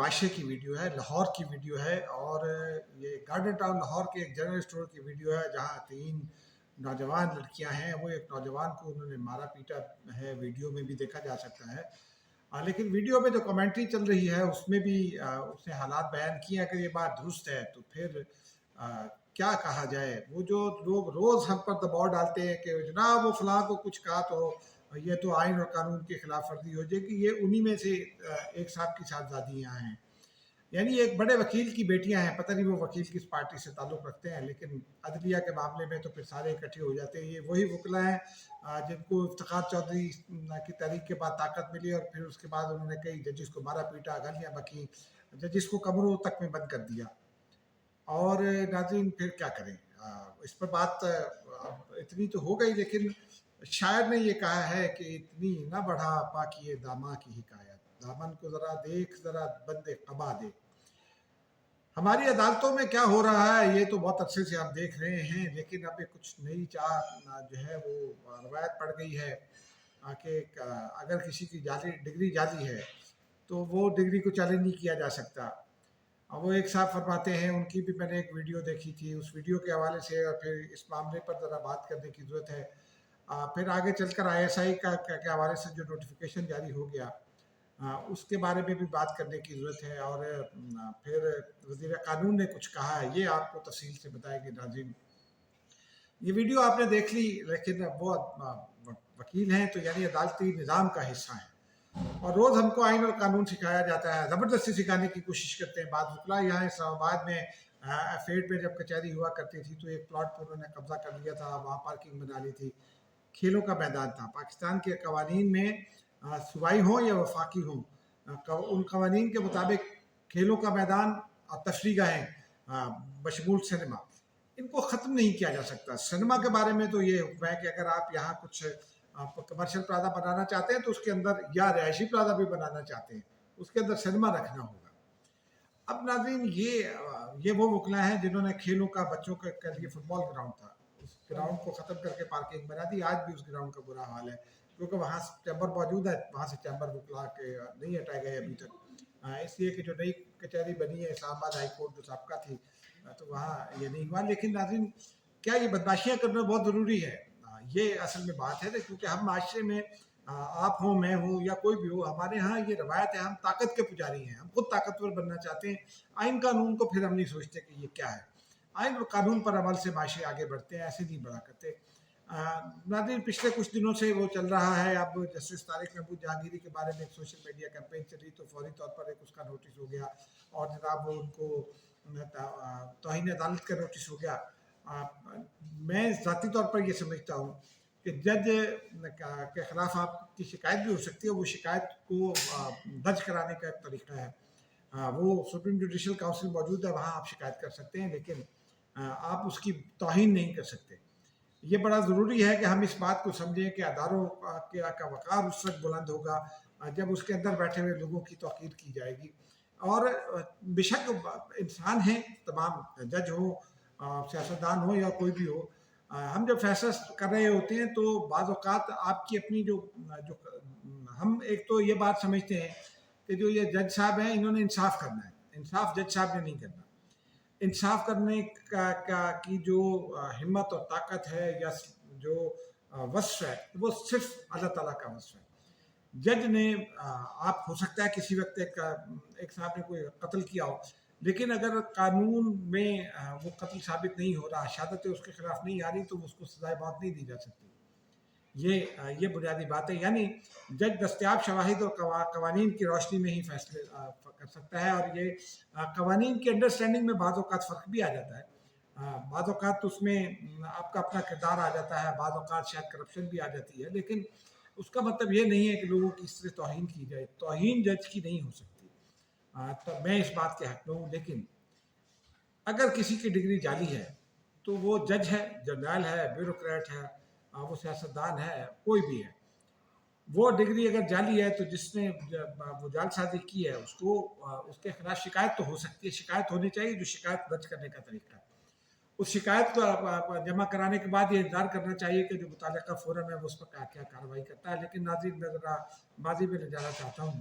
بادشاہ کی ویڈیو ہے، لاہور کی ویڈیو ہے، اور یہ گارڈن ٹاؤن لاہور کے ایک جنرل اسٹور کی ویڈیو ہے جہاں 3 نوجوان لڑکیاں ہیں. وہ ایک نوجوان کو انہوں نے مارا پیٹا ہے، ویڈیو میں بھی دیکھا جا سکتا ہے. لیکن ویڈیو میں جو کمنٹری چل رہی ہے اس میں بھی اس نے حالات بیان کیے. اگر یہ بات درست ہے تو پھر کیا کہا جائے. وہ جو لوگ روز ہم پر دباؤ ڈالتے ہیں کہ جناب وہ فلاں کو کچھ کہا تو یہ تو آئین اور قانون کی خلاف ورزی ہو جائے گی، یہ انہی میں سے ایک صاحب کی صاحبزادیاں ہیں. یعنی ایک بڑے وکیل کی بیٹیاں ہیں، پتہ نہیں وہ وکیل کس پارٹی سے تعلق رکھتے ہیں، لیکن عدلیہ کے معاملے میں تو پھر سارے اکٹھے ہو جاتے ہیں. یہ وہی وکلا ہیں جن کو افتخار چودھری کی تحریک کے بعد طاقت ملی اور پھر اس کے بعد انہوں نے کئی ججز کو مارا پیٹا، گالیاں بکیں، ججز کو کمروں تک میں بند کر دیا. اور ناظرین پھر کیا کریں، اس پر بات اتنی تو ہو گئی. لیکن شاعر نے یہ کہا ہے کہ اتنی نہ بڑھا پاکیے داماں کی حکایت، دامن کو ذرا دیکھ ذرا بند قبا دے. ہماری عدالتوں میں کیا ہو رہا ہے یہ تو بہت عرصے سے ہم دیکھ رہے ہیں، لیکن اب کچھ نئی جو ہے وہ روایت پڑ گئی ہے کہ اگر کسی کی ڈگری جعلی ہے تو وہ ڈگری کو چیلنج نہیں کیا جا سکتا. وہ ایک صاحب فرماتے ہیں، ان کی بھی میں نے ایک ویڈیو دیکھی تھی، اس ویڈیو کے حوالے سے اور پھر اس معاملے پر ذرا بات کرنے کی ضرورت ہے. پھر آگے چل کر ISI کے حوالے سے جو نوٹیفیکیشن جاری ہو گیا اس کے بارے میں بھی بات کرنے کی ضرورت ہے. اور پھر وزیر قانون نے کچھ کہا ہے، یہ آپ کو تفصیل سے بتائیں گے ناظرین. یہ ویڈیو آپ نے دیکھ لی، لیکن وہ وکیل ہیں تو یعنی عدالتی نظام کا حصہ ہیں، اور روز ہم کو آئین اور قانون سکھایا جاتا ہے، زبردستی سکھانے کی کوشش کرتے ہیں. بعض وکلا یہاں اسلام آباد میں F8 میں جب کچہری ہوا کرتی تھی تو ایک پلاٹ پر انہوں نے قبضہ کر لیا تھا، وہاں پارکنگ بنا لی تھی، کھیلوں کا میدان تھا. پاکستان کے قوانین میں صوبائی ہوں یا وفاقی ہوں، ان قوانین کے مطابق کھیلوں کا میدان اور تفریح گاہیں بشمول سنیما، ان کو ختم نہیں کیا جا سکتا. سنیما کے بارے میں تو یہ حکم ہے کہ اگر آپ یہاں کچھ کمرشل پلازا بنانا چاہتے ہیں تو اس کے اندر، یا رہائشی پلازا بھی بنانا چاہتے ہیں، اس کے اندر سنیما رکھنا ہوگا. اب ناظرین یہ وہ وکلا ہیں جنہوں نے کھیلوں کا، بچوں کے لیے فٹ بال گراؤنڈ تھا، اس گراؤنڈ کو ختم کر کے پارکنگ بنا دی. آج بھی اس گراؤنڈ کا برا حال ہے کیونکہ وہاں چیمبر موجود ہے، وہاں سے چیمبر وکلا کے نہیں ہٹائے گئے ابھی تک، اس لیے کہ جو نئی کچہری بنی ہے اسلام آباد ہائی کورٹ جو سابقہ تھی تو وہاں یہ نہیں ہوا. لیکن ناظرین کیا یہ بدماشیاں کرنا بہت ضروری ہے؟ یہ اصل میں بات ہے، کیونکہ ہم معاشرے میں، آپ ہوں میں ہوں یا کوئی بھی ہو، ہمارے ہاں یہ روایت ہے، ہم طاقت کے پجاری ہیں، ہم خود طاقتور بننا چاہتے ہیں. آئین قانون کو پھر ہم نہیں سوچتے کہ یہ کیا ہے. آئین اور قانون پر عمل سے معاشرے آگے بڑھتے ہیں، ایسے نہیں بڑھا کرتے. ناظرین پچھلے کچھ دنوں سے وہ چل رہا ہے، اب جسٹس طارق محمود جہانگیری کے بارے میں ایک سوشل میڈیا کیمپین چلی تو فوری طور پر ایک اس کا نوٹس ہو گیا، اور جناب وہ ان کو توہین عدالت کا نوٹس ہو گیا. میں ذاتی طور پر یہ سمجھتا ہوں کہ جج کے خلاف آپ کی شکایت بھی ہو سکتی ہے، وہ شکایت کو درج کرانے کا ایک طریقہ ہے. وہ سپریم جوڈیشل کاؤنسل موجود ہے، وہاں آپ شکایت کر سکتے ہیں، لیکن آپ اس کی توہین نہیں کر سکتے. یہ بڑا ضروری ہے کہ ہم اس بات کو سمجھیں کہ اداروں کا وقار اس وقت بلند ہوگا جب اس کے اندر بیٹھے ہوئے لوگوں کی توقیر کی جائے گی. اور بے شک انسان ہیں تمام، جج ہو، سیاستدان ہو یا کوئی بھی ہو، ہم جب فیصلہ کر رہے ہوتے ہیں تو بعض اوقات آپ کی اپنی جو ہم ایک تو یہ بات سمجھتے ہیں کہ جو یہ جج صاحب ہیں انہوں نے انصاف کرنا ہے. انصاف جج صاحب نے نہیں کرنا. انصاف کرنے کی جو ہمت اور طاقت ہے یا جو وصف ہے وہ صرف اللہ تعالیٰ کا وصف ہے. جج نے آپ ہو سکتا ہے کسی وقت ایک صاحب نے کوئی قتل کیا ہو، لیکن اگر قانون میں وہ قتل ثابت نہیں ہو رہا، شہادت اس کے خلاف نہیں آ رہی، تو اس کو سزائے موت نہیں دی جا سکتی. یہ بنیادی بات ہے. یعنی جج دستیاب شواہد اور قوانین کی روشنی میں ہی فیصلے کر سکتا ہے. اور یہ قوانین کی انڈرسٹینڈنگ میں بعض اوقات فرق بھی آ جاتا ہے، بعض اوقات اس میں آپ کا اپنا کردار آ جاتا ہے، بعض اوقات شاید کرپشن بھی آ جاتی ہے. لیکن اس کا مطلب یہ نہیں ہے کہ لوگوں کی اس سے توہین کی جائے. توہین جج کی نہیں ہو سکتی، تو میں اس بات کے حق میں ہوں. لیکن اگر کسی کی ڈگری جعلی ہے تو وہ جج ہے، جرنیل ہے، بیوروکریٹ ہے، وہ سیاستدان ہے، کوئی بھی ہے، وہ ڈگری اگر جعلی ہے تو جس نے وہ جعل سازی کی ہے اس کے خلاف شکایت تو ہو سکتی ہے. شکایت ہونی چاہیے، جو شکایت درج کرنے کا طریقہ ہے. اس شکایت کو جمع کرانے کے بعد یہ انتظار کرنا چاہیے کہ جو متعلقہ فورم ہے وہ اس پر کیا کارروائی کرتا ہے. لیکن ناظرین میں ذرا بازی میں لے جانا چاہتا ہوں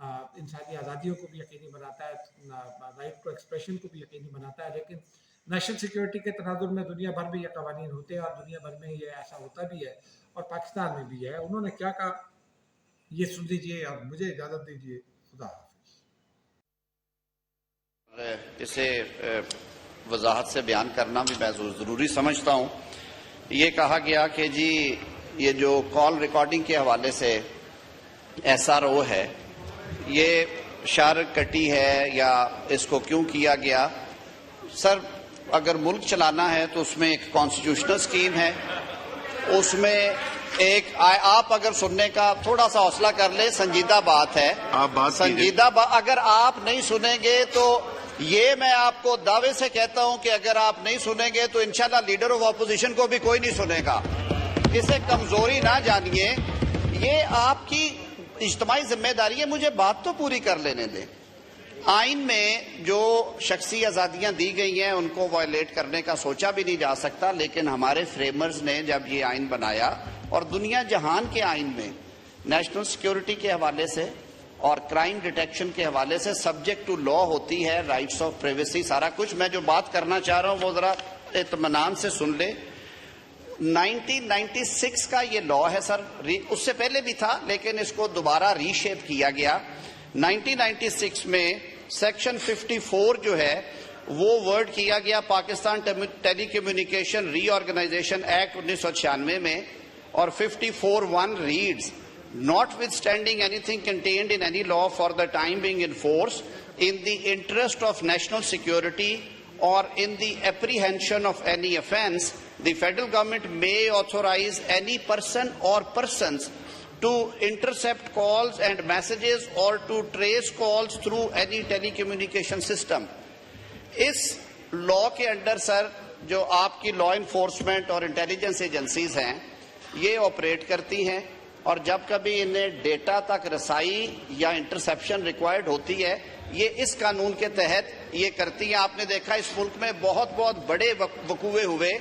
انسانی آزادیوں کو بھی یقینی بناتا ہے, رائٹ ٹو ایکسپریشن کو بھی یقینی بناتا ہے. لیکن نیشنل سیکیورٹی کے تناظر میں دنیا بھر میں یہ قوانین ہوتے ہیں اور دنیا بھر میں یہ ایسا ہوتا بھی ہے, اور پاکستان میں بھی ہے. انہوں نے کیا کہا یہ سن لیجیے اور مجھے اجازت دیجیے. خدا حافظ. اسے وضاحت سے بیان کرنا بھی میں ضروری سمجھتا ہوں. یہ کہا گیا کہ جی یہ جو کال ریکارڈنگ کے حوالے سے SRO ہے یہ شارک کٹی ہے یا اس کو کیوں کیا گیا. سر اگر ملک چلانا ہے تو اس میں ایک کانسٹیٹیوشنل سکیم ہے, اس میں ایک آپ اگر سننے کا تھوڑا سا حوصلہ کر لیں, سنجیدہ بات ہے, سنجیدہ بات. اگر آپ نہیں سنیں گے تو یہ میں آپ کو دعوے سے کہتا ہوں کہ اگر آپ نہیں سنیں گے تو انشاءاللہ لیڈر آف اپوزیشن کو بھی کوئی نہیں سنے گا. اسے کمزوری نہ جانیے, یہ آپ کی اجتماعی ذمہ داری ہے. مجھے بات تو پوری کر لینے دیں. آئین میں جو شخصی آزادیاں دی گئی ہیں ان کو وائلیٹ کرنے کا سوچا بھی نہیں جا سکتا, لیکن ہمارے فریمرز نے جب یہ آئین بنایا اور دنیا جہان کے آئین میں نیشنل سیکیورٹی کے حوالے سے اور کرائم ڈیٹیکشن کے حوالے سے سبجیکٹ ٹو لا ہوتی ہے, رائٹس آف پرائیویسی, سارا کچھ. میں جو بات کرنا چاہ رہا ہوں وہ ذرا اطمینان سے سن لے. 1996 کا یہ لا ہے سر, اس سے پہلے بھی تھا لیکن اس کو دوبارہ ری شیپ کیا گیا. 1996 میں سیکشن 54 جو ہے وہ ورڈ کیا گیا پاکستان ٹیلی کمیونیکیشن ری آرگنائزیشن ایکٹ 1996 میں, اور 54(1) reads, notwithstanding anything contained in any law for the time being in force, in the interest of national security or in the apprehension of any offence, the federal government may authorize any person or persons to intercept calls and messages or to trace calls through any telecommunication system. اس لا کے under سر جو آپ کی law enforcement اور intelligence agencies ہیں یہ operate کرتی ہیں, اور جب کبھی انہیں ڈیٹا تک رسائی یا انٹرسیپشن ریکوائرڈ ہوتی ہے یہ اس قانون کے تحت یہ کرتی ہیں. آپ نے دیکھا اس ملک میں بہت بہت بڑے وقوعے ہوئے.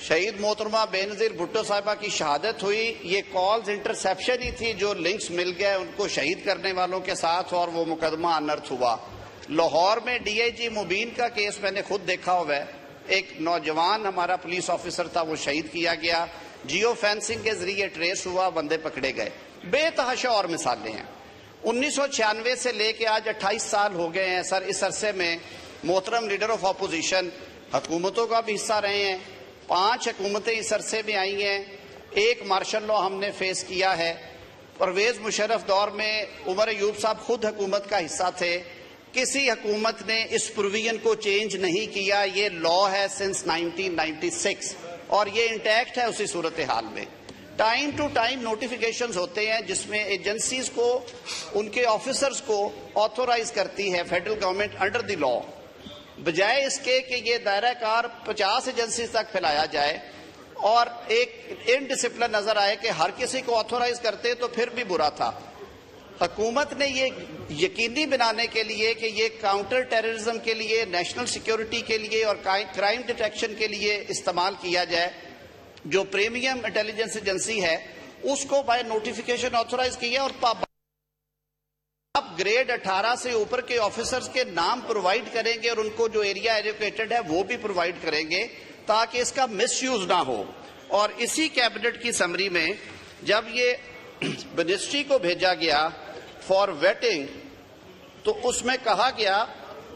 شہید محترمہ بے نظیر بھٹو صاحبہ کی شہادت ہوئی, یہ کالز انٹرسیپشن ہی تھی, جو لنکس مل گئے ان کو شہید کرنے والوں کے ساتھ اور وہ مقدمہ انرتھ ہوا. لاہور میں DIG مبین کا کیس میں نے خود دیکھا ہوا ہے, ایک نوجوان ہمارا پولیس آفیسر تھا وہ شہید کیا گیا, جیو فینسنگ کے ذریعے ٹریس ہوا, بندے پکڑے گئے. بے تحاشا اور مثالیں ہیں. 1996 سے لے کے آج 28 سال ہو گئے ہیں سر. اس عرصے میں محترم لیڈر آف اپوزیشن حکومتوں کا بھی حصہ رہے ہیں, 5 حکومتیں اس عرصے میں آئی ہیں, ایک مارشل لا ہم نے فیس کیا ہے. پرویز مشرف دور میں عمر ایوب صاحب خود حکومت کا حصہ تھے, کسی حکومت نے اس پروویژن کو چینج نہیں کیا. یہ لا ہے سنس 1996 اور یہ انٹیکٹ ہے اسی صورتحال میں. ٹائم ٹو ٹائم نوٹیفیکیشنز ہوتے ہیں جس میں ایجنسیز کو ان کے آفیسرز کو آتھورائز کرتی ہے فیڈرل گورنمنٹ انڈر دی لا, بجائے اس کے کہ یہ دائرہ کار 50 ایجنسیز تک پھیلایا جائے اور ایک انڈسپلن نظر آئے کہ ہر کسی کو آتھورائز کرتے تو پھر بھی برا تھا. حکومت نے یہ یقینی بنانے کے لیے کہ یہ کاؤنٹر ٹیررزم کے لیے, نیشنل سیکیورٹی کے لیے اور کرائم ڈیٹیکشن کے لیے استعمال کیا جائے, جو پریمیم انٹیلیجنس ایجنسی ہے اس کو بائی نوٹیفیکیشن آتھورائز کیا, اور اب گریڈ 18 سے اوپر کے آفیسرز کے نام پرووائڈ کریں گے اور ان کو جو ایریا ایلوکیٹڈ ہے وہ بھی پرووائڈ کریں گے تاکہ اس کا مس یوز نہ ہو. اور اسی کیبنٹ کی سمری میں جب یہ منسٹری کو بھیجا گیا فار ویٹنگ تو اس میں کہا گیا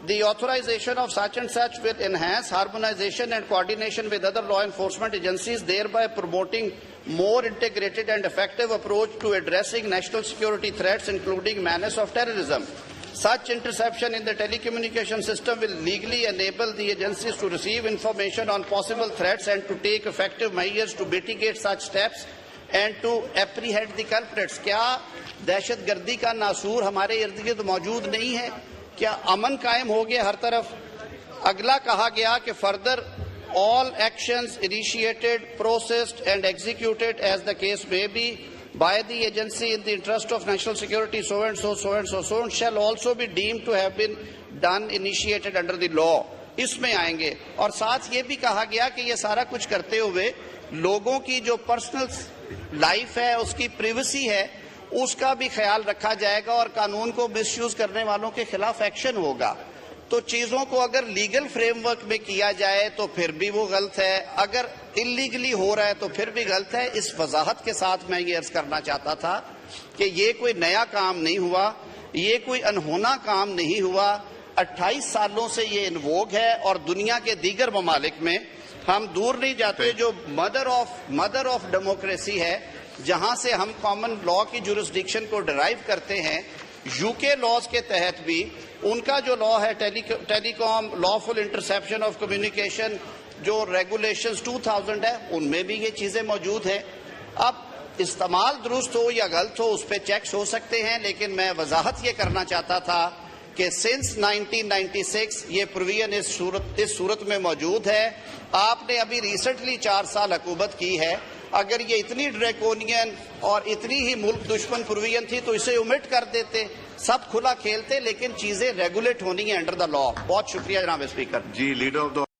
the authorization of such and such will enhance harmonization and coordination with other law enforcement agencies, thereby promoting more integrated and effective approach to addressing national security threats, including menace of terrorism. Such interception in the telecommunication system will legally enable the agencies to receive information on possible threats and to take effective measures to mitigate such steps and to apprehend the culprits. کیا دہشت گردی کا ناسور ہمارے ارد گرد موجود نہیں ہے؟ کیا امن قائم ہو گیا ہر طرف؟ اگلا کہا گیا کہ further all actions initiated, processed and executed as the case may be by the agency in the interest of national security so and so, so and so, so and shall also be deemed to have been done, initiated under the law. اس میں آئیں گے. اور ساتھ یہ بھی کہا گیا کہ یہ سارا کچھ کرتے ہوئے لوگوں کی جو پرسنل لائف ہے اس کی پریویسی ہے اس کا بھی خیال رکھا جائے گا اور قانون کو مس یوز کرنے والوں کے خلاف ایکشن ہوگا. تو چیزوں کو اگر لیگل فریم ورک میں کیا جائے تو پھر بھی وہ غلط ہے, اگر انلیگلی ہو رہا ہے تو پھر بھی غلط ہے. اس وضاحت کے ساتھ میں یہ عرض کرنا چاہتا تھا کہ یہ کوئی نیا کام نہیں ہوا, یہ کوئی انہونا کام نہیں ہوا. 28 سالوں سے یہ انووگ ہے اور دنیا کے دیگر ممالک میں ہم دور نہیں جاتے. جو مدر آف ڈیموکریسی ہے, جہاں سے ہم کامن لا کی جورسڈکشن کو ڈرائیو کرتے ہیں, یو کے لاز کے تحت بھی ان کا جو لا ہے ٹیلی کام لافل انٹرسیپشن آف کمیونیکیشن جو ریگولیشنز 2000 ہے, ان میں بھی یہ چیزیں موجود ہیں. اب استعمال درست ہو یا غلط ہو اس پہ چیکس ہو سکتے ہیں, لیکن میں وضاحت یہ کرنا چاہتا تھا کہ سنس 1996 یہ پروویژن اس صورت میں موجود ہے. آپ نے ابھی ریسنٹلی 4 سال حکومت کی ہے, اگر یہ اتنی ڈریکونین اور اتنی ہی ملک دشمن پروویژن تھی تو اسے اومٹ کر دیتے, سب کھلا کھیلتے, لیکن چیزیں ریگولیٹ ہونی ہیں انڈر دا لا. بہت شکریہ جناب اسپیکر. جی, لیڈر آف دا